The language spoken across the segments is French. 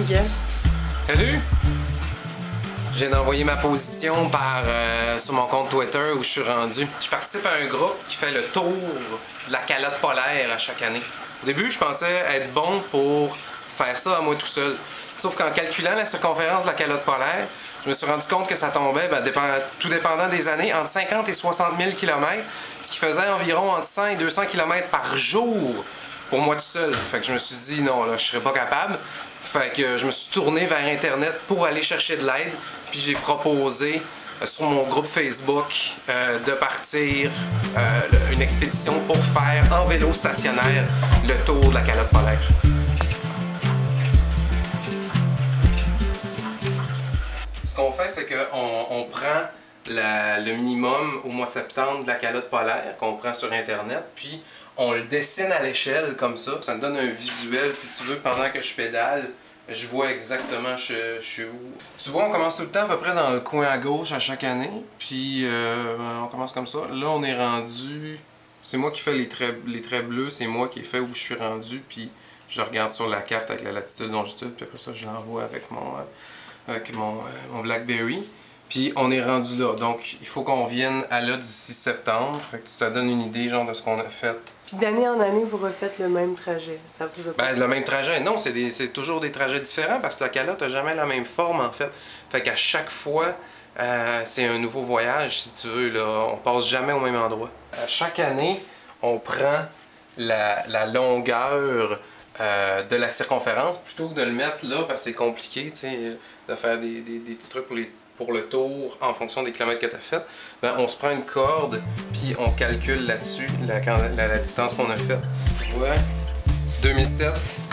Miguel. Salut! Je viens d'envoyer ma position sur mon compte Twitter où je suis rendu. Je participe à un groupe qui fait le tour de la calotte polaire à chaque année. Au début, je pensais être bon pour faire ça à moi tout seul. Sauf qu'en calculant la circonférence de la calotte polaire, je me suis rendu compte que ça tombait, tout dépendant des années, entre 50 et 60 000 km, ce qui faisait environ entre 100 et 200 km par jour pour moi tout seul. Fait que je me suis dit, non, là, je serais pas capable. Fait que je me suis tourné vers Internet pour aller chercher de l'aide. Puis j'ai proposé sur mon groupe Facebook de partir une expédition pour faire en vélo stationnaire le tour de la calotte polaire. Ce qu'on fait, c'est qu'on prend le minimum au mois de septembre de la calotte polaire qu'on prend sur Internet, puis on le dessine à l'échelle comme ça. Ça me donne un visuel, si tu veux, pendant que je pédale. Je vois exactement je suis où. Tu vois, on commence tout le temps à peu près dans le coin à gauche à chaque année, puis on commence comme ça. Là, on est rendu... C'est moi qui fais les traits bleus, c'est moi qui ai fait où je suis rendu, puis je regarde sur la carte avec la latitude, longitude, puis après ça, je l'envoie avec mon BlackBerry. Puis on est rendu là, donc il faut qu'on vienne à là d'ici septembre, fait que ça donne une idée genre de ce qu'on a fait. Puis d'année en année, vous refaites le même trajet, ça vous a pas... Ben le même trajet, non, c'est toujours des trajets différents parce que la calotte n'a jamais la même forme en fait. Fait qu'à chaque fois, c'est un nouveau voyage si tu veux, là, on passe jamais au même endroit. À chaque année, on prend la longueur de la circonférence plutôt que de le mettre là parce que c'est compliqué, tu sais, de faire des petits trucs pour le tour en fonction des kilomètres que tu as fait, ben, on se prend une corde puis on calcule là-dessus la distance qu'on a faite. Tu vois, 2007,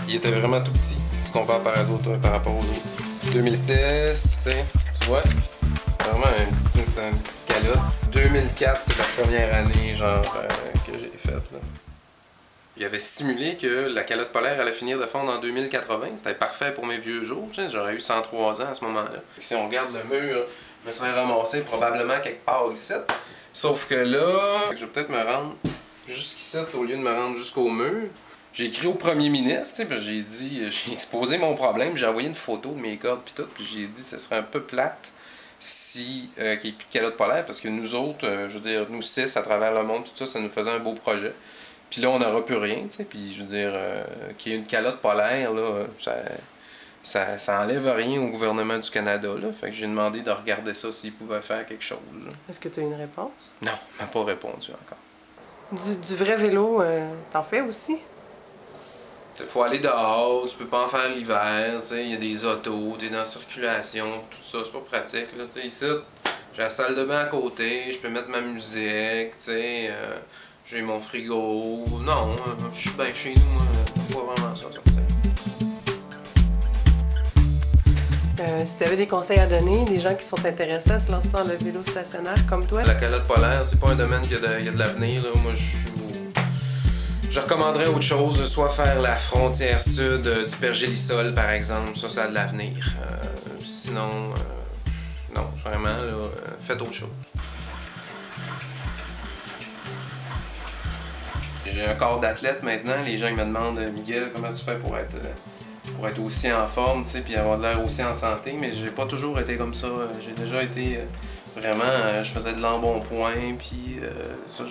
il était vraiment tout petit si tu compares par rapport aux autres. 2006, tu vois, vraiment une petite calotte. 2004, c'est la première année genre que j'ai faite. Là. Il avait simulé que la calotte polaire allait finir de fondre en 2080. C'était parfait pour mes vieux jours. J'aurais eu 103 ans à ce moment-là. Si on regarde le mur, je me serais ramassé probablement quelque part ici. Sauf que là, je vais peut-être me rendre jusqu'ici au lieu de me rendre jusqu'au mur. J'ai écrit au premier ministre, puis j'ai exposé mon problème, j'ai envoyé une photo de mes cordes puis tout, puis j'ai dit que ce serait un peu plate si qu'il n'y ait plus de calotte polaire, parce que nous autres, je veux dire, nous 6 à travers le monde, tout ça, ça nous faisait un beau projet. Puis là, on n'aura plus rien, tu sais, puis je veux dire, qu'il y ait une calotte polaire, là, ça enlève rien au gouvernement du Canada, là. Fait que j'ai demandé de regarder ça s'ils pouvaient faire quelque chose. Est-ce que tu as une réponse? Non, il m'a pas répondu encore. Du vrai vélo, t'en fais aussi? Il faut aller dehors, tu peux pas en faire l'hiver, tu sais, il y a des autos, t'es dans la circulation, tout ça, c'est pas pratique, là, tu sais, ici, j'ai la salle de bain à côté, je peux mettre ma musique, tu sais, j'ai mon frigo. Non, je suis bien chez nous, pas vraiment ça sortir. Si tu avais des conseils à donner, des gens qui sont intéressés à se lancer dans le vélo stationnaire comme toi? La calotte polaire, c'est pas un domaine qui a de l'avenir. Moi, je recommanderais autre chose, soit faire la frontière sud du Pergélisol, par exemple. Ça a de l'avenir. Sinon, non, vraiment, là, faites autre chose. J'ai un corps d'athlète maintenant. Les gens ils me demandent, Miguel, comment tu fais pour être aussi en forme, tu sais, puis avoir de l'air aussi en santé. Mais j'ai pas toujours été comme ça. J'ai déjà été vraiment, je faisais de l'embonpoint, puis ça,